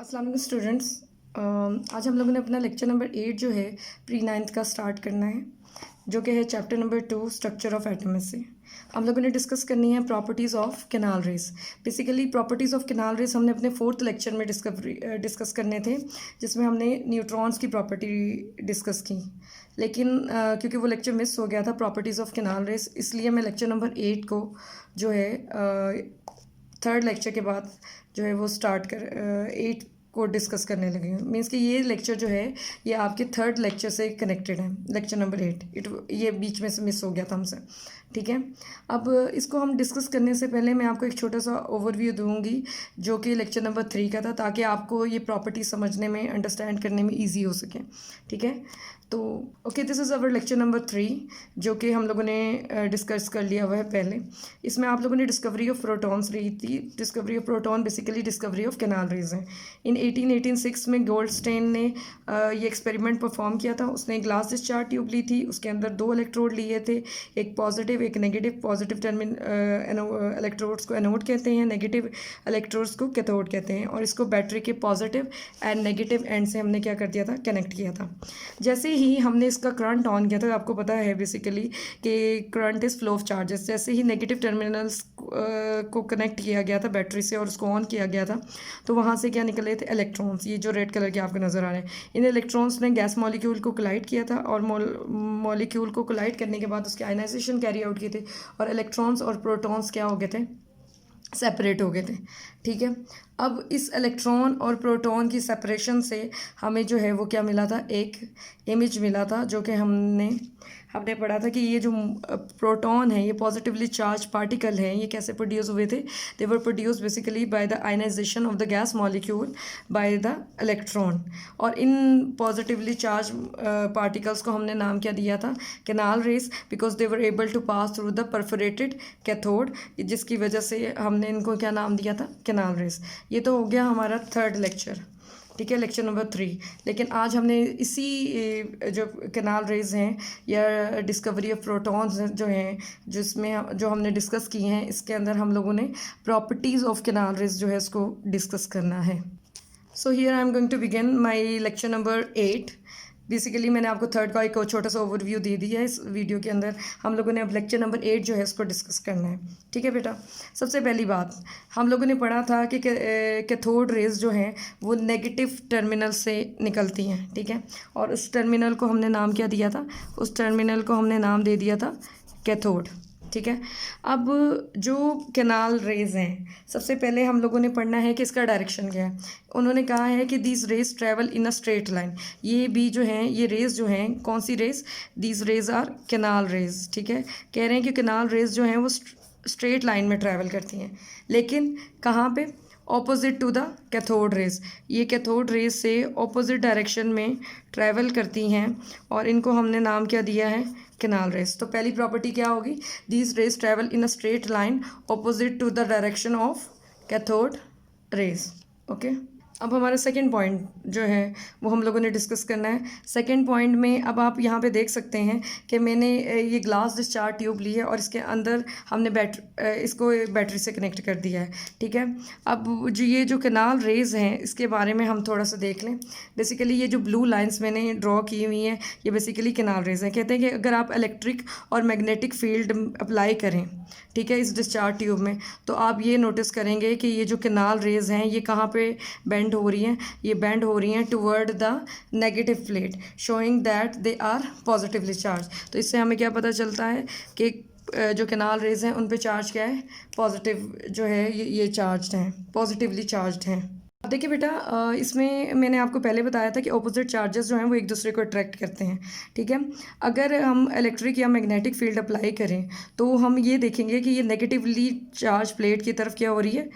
अस्सलाम वालेकुम स्टूडेंट्स। आज हम लोगों ने अपना लेक्चर नंबर 8 जो है प्री नाइन्थ का स्टार्ट करना है, जो कि है chapter number 2 structure of atom से। हम लोगों ने डिस्कस करनी है properties of canal rays. Basically properties of canal rays हमने अपने 4th लेक्चर में डिस्कस करने थे, जिसमें हमने न्यूट्रॉन्स की प्रॉपर्टी डिस्कस की। लेकिन क्योंकि वो लेक्चर मिस हो गया था प्रॉपर्टीज़ ऑफ कैनाल रेस, इसलिए मैं लेक्चर नंबर 8 को जो है 3rd लेक्चर के बाद जो है वो स्टार्ट कर 8 को डिस्कस करने लगी हूँ। मीन्स कि ये लेक्चर जो है ये आपके 3rd लेक्चर से कनेक्टेड है, लेक्चर नंबर 8। ये बीच में से मिस हो गया था हमसे, ठीक है। अब इसको हम डिस्कस करने से पहले मैं आपको एक छोटा सा ओवरव्यू दूंगी जो कि लेक्चर नंबर 3 का था, ताकि आपको ये प्रॉपर्टी समझने में, अंडरस्टैंड करने में ईजी हो सके, ठीक है। तो okay, this is our lecture number 3, जो कि हम लोगों ने डिस्कस कर लिया हुआ है पहले। इसमें आप लोगों ने डिस्कवरी ऑफ प्रोटॉन्स रही थी। Discovery of proton basically discovery of canal raise है। इन 1886 में गोल्डस्टेन ने ये एक्सपेरिमेंट परफॉर्म किया था। उसने ग्लास डिस्चार्ज ट्यूब ली थी, उसके अंदर 2 इलेक्ट्रोड लिए थे, एक पॉजिटिव एक नेगेटिव। पॉजिटिव इलेक्ट्रोड्स को एनोड कहते हैं, नेगेटिव इलेक्ट्रोड्स को कैथोड कहते हैं, और इसको बैटरी के पॉजिटिव एंड नेगेटिव एंड से हमने क्या कर दिया था, कनेक्ट किया था। जैसे ही हमने इसका करंट ऑन किया था, आपको पता है बेसिकली कि current is flow of charges, जैसे ही नेगेटिव टर्मिनल्स को कनेक्ट किया गया था बैटरी से और उसको ऑन किया गया था, तो वहाँ से क्या निकले थे, इलेक्ट्रॉन्स। ये जो रेड कलर के आपको नज़र आ रहे हैं, इन इलेक्ट्रॉन्स ने गैस मॉलिक्यूल को कोलाइड किया था, और मॉलिक्यूल को कोलाइड करने के बाद उसके आयनाइजेशन कैरी आउट किए थे, और इलेक्ट्रॉन्स और प्रोटॉन्स क्या हो गए थे, सेपरेट हो गए थे, ठीक है। अब इस इलेक्ट्रॉन और प्रोटॉन की सेपरेशन से हमें जो है वो क्या मिला था, एक इमेज मिला था, जो कि हमने पढ़ा था कि ये जो प्रोटॉन है, ये पॉजिटिवली चार्ज पार्टिकल हैं, ये कैसे प्रोड्यूस हुए थे। They were produce basically by the ionization of the gas molecule by the electron. और इन पॉजिटिवली चार्ज पार्टिकल्स को हमने नाम क्या दिया था, canal rays, because they were able to pass through the perforated cathode, जिसकी वजह से हमने इनको क्या नाम दिया था, कैनाल रेस। ये तो हो गया हमारा 3rd लेक्चर, ठीक है, लेक्चर नंबर 3। लेकिन आज हमने इसी जो कैनाल रेज हैं या डिस्कवरी ऑफ प्रोटॉन्स जो हैं, जिसमें जो हमने डिस्कस की हैं, इसके अंदर हम लोगों ने प्रॉपर्टीज़ ऑफ कैनाल रेज जो है इसको डिस्कस करना है। So here I am going to begin my lecture number 8। Basically मैंने आपको 3rd का एक छोटा सा ओवरव्यू दे दिया है इस वीडियो के अंदर। हम लोगों ने अब लेक्चर नंबर 8 जो है इसको डिस्कस करना है, ठीक है बेटा। सबसे पहली बात हम लोगों ने पढ़ा था कि कैथोड रेज जो हैं वो नेगेटिव टर्मिनल से निकलती हैं, ठीक है, और उस टर्मिनल को हमने नाम क्या दिया था, उस टर्मिनल को हमने नाम दे दिया था कैथोड, ठीक है। अब जो कैनाल रेज हैं, सबसे पहले हम लोगों ने पढ़ना है कि इसका डायरेक्शन क्या है। उन्होंने कहा है कि these rays travel in a straight line. ये भी जो हैं, ये रेज जो हैं, कौन सी rays, these rays are canal rays, ठीक है। कह रहे हैं कि कैनाल रेज जो हैं वो स्ट्रेट लाइन में ट्रैवल करती हैं, लेकिन कहाँ पे, opposite to the cathode rays. ये कैथोड रेज से ऑपोजिट डायरेक्शन में ट्रैवल करती हैं, और इनको हमने नाम क्या दिया है, कैनाल रेज। तो पहली प्रॉपर्टी क्या होगी, these rays travel in a straight line opposite to the direction of cathode rays, okay. अब हमारा सेकंड पॉइंट जो है वो हम लोगों ने डिस्कस करना है। सेकंड पॉइंट में अब आप यहाँ पे देख सकते हैं कि मैंने ये ग्लास डिस्चार्ज ट्यूब ली है, और इसके अंदर हमने इसको बैटरी से कनेक्ट कर दिया है, ठीक है। अब ये जो कैनाल रेज हैं, इसके बारे में हम थोड़ा सा देख लें। बेसिकली ये जो ब्लू लाइन्स मैंने ड्रॉ की हुई हैं, ये बेसिकली कैनाल रेज हैं। कहते हैं कि अगर आप इलेक्ट्रिक और मैग्नेटिक फील्ड अप्लाई करें, ठीक है, इस डिस्चार्ज ट्यूब में, तो आप ये नोटिस करेंगे कि ये जो कैनाल रेज हैं ये कहाँ पे बेंड हो रही हैं, ये बेंड हो रही हैं toward the negative plate, showing that they are positively charge. तो इससे हमें क्या पता चलता है कि जो कैनाल रेज हैं उन पे चार्ज क्या है, पॉजिटिव जो है ये चार्ज्ड हैं, पॉजिटिवली चार्ज्ड हैं। अब देखिए बेटा, इसमें मैंने आपको पहले बताया था कि ऑपोजिट चार्जेस जो हैं वो एक दूसरे को अट्रैक्ट करते हैं, ठीक है। अगर हम इलेक्ट्रिक या मैग्नेटिक फील्ड अप्लाई करें तो हम ये देखेंगे कि ये नेगेटिवली चार्ज प्लेट की तरफ क्या हो रही है,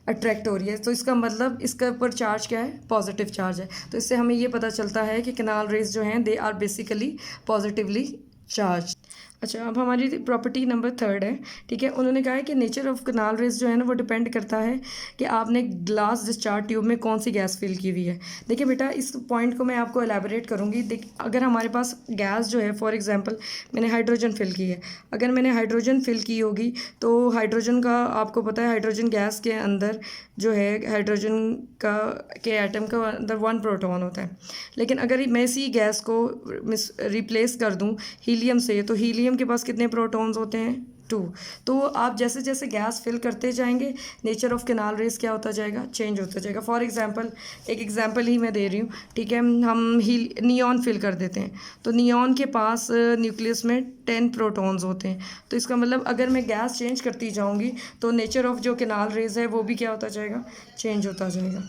अट्रैक्ट हो रही है। तो इसका मतलब इसके ऊपर चार्ज क्या है, पॉजिटिव चार्ज है। तो इससे हमें ये पता चलता है कि कैनाल रेज जो हैं they are basically positively charge. अच्छा, अब हमारी प्रॉपर्टी नंबर 3 है, ठीक है। उन्होंने कहा है कि नेचर ऑफ कैनाल रेज जो है ना वो डिपेंड करता है कि आपने ग्लास डिस्चार्ज ट्यूब में कौन सी गैस फिल की हुई है। देखिए बेटा, इस पॉइंट को मैं आपको एलैबोरेट करूँगी। अगर हमारे पास गैस जो है, फॉर एग्जांपल मैंने हाइड्रोजन फिल की है, अगर मैंने हाइड्रोजन फिल की होगी तो हाइड्रोजन का आपको पता है हाइड्रोजन गैस के अंदर जो है हाइड्रोजन का के एटम का अंदर 1 प्रोटॉन होता है। लेकिन अगर मैं इसी गैस को रिप्लेस कर दूं हीलियम से, तो हीलियम के पास कितने प्रोटॉन्स होते हैं? 2। तो आप जैसे जैसे गैस फिल करते जाएंगे, नेचर ऑफ कैनाल रेज क्या होता जाएगा? चेंज होता जाएगा। फॉर एग्जांपल, एक एग्जांपल ही मैं दे रही हूँ, ठीक है। हम नियॉन फिल कर देते हैं, तो नियॉन के पास न्यूक्लियस में 10 प्रोटॉन्स होते हैं। तो इसका मतलब अगर मैं गैस चेंज करती जाऊँगी तो नेचर ऑफ जो कैनाल रेज है वो भी क्या होता जाएगा? चेंज होता जाएगा।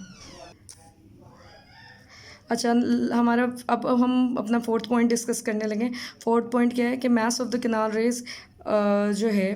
अच्छा, हमारा अब हम अपना 4th पॉइंट डिस्कस करने लगे। 4th पॉइंट क्या है कि mass of the canal rays जो है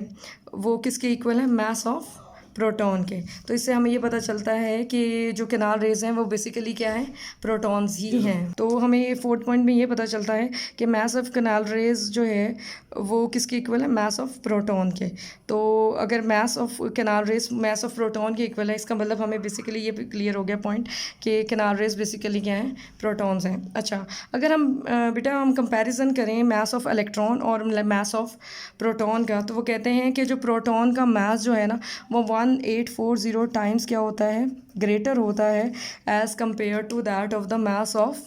वो किसके इक्वल है? मास ऑफ प्रोटॉन के। तो इससे हमें ये पता चलता है कि जो कैनाल रेज हैं वो बेसिकली क्या है? प्रोटॉन्स ही हैं। तो हमें 4th पॉइंट में ये पता चलता है कि मास ऑफ कैनाल रेज जो है वो किसके इक्वल है? मास ऑफ प्रोटॉन के। तो अगर mass of canal raise mass of proton के इक्वल है, इसका मतलब हमें बेसिकली ये क्लियर हो गया पॉइंट कि कैनाल रेज बेसिकली क्या हैं? प्रोटॉन्स हैं। अच्छा, अगर हम बेटा हम कंपैरिजन करें मास ऑफ इलेक्ट्रॉन और मास ऑफ प्रोटॉन का, तो वो कहते हैं कि जो प्रोटॉन का मास जो है ना वो 1840 टाइम्स क्या होता है? ग्रेटर होता है as compare to that of the mass of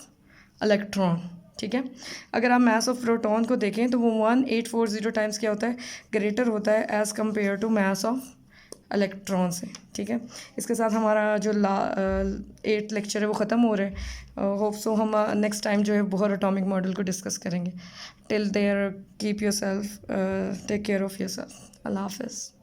electron, ठीक है। अगर आप मास ऑफ प्रोटॉन को देखें तो वो 1840 टाइम्स क्या होता है? ग्रेटर होता है as compare to mass of electron से, ठीक है। इसके साथ हमारा जो 8th लेक्चर है वो ख़त्म हो रहा है। होप सो हम नेक्स्ट टाइम जो है बोहर एटॉमिक मॉडल को डिस्कस करेंगे। Till there keep yourself, take care of yourself. अल्लाह हाफ़िज़।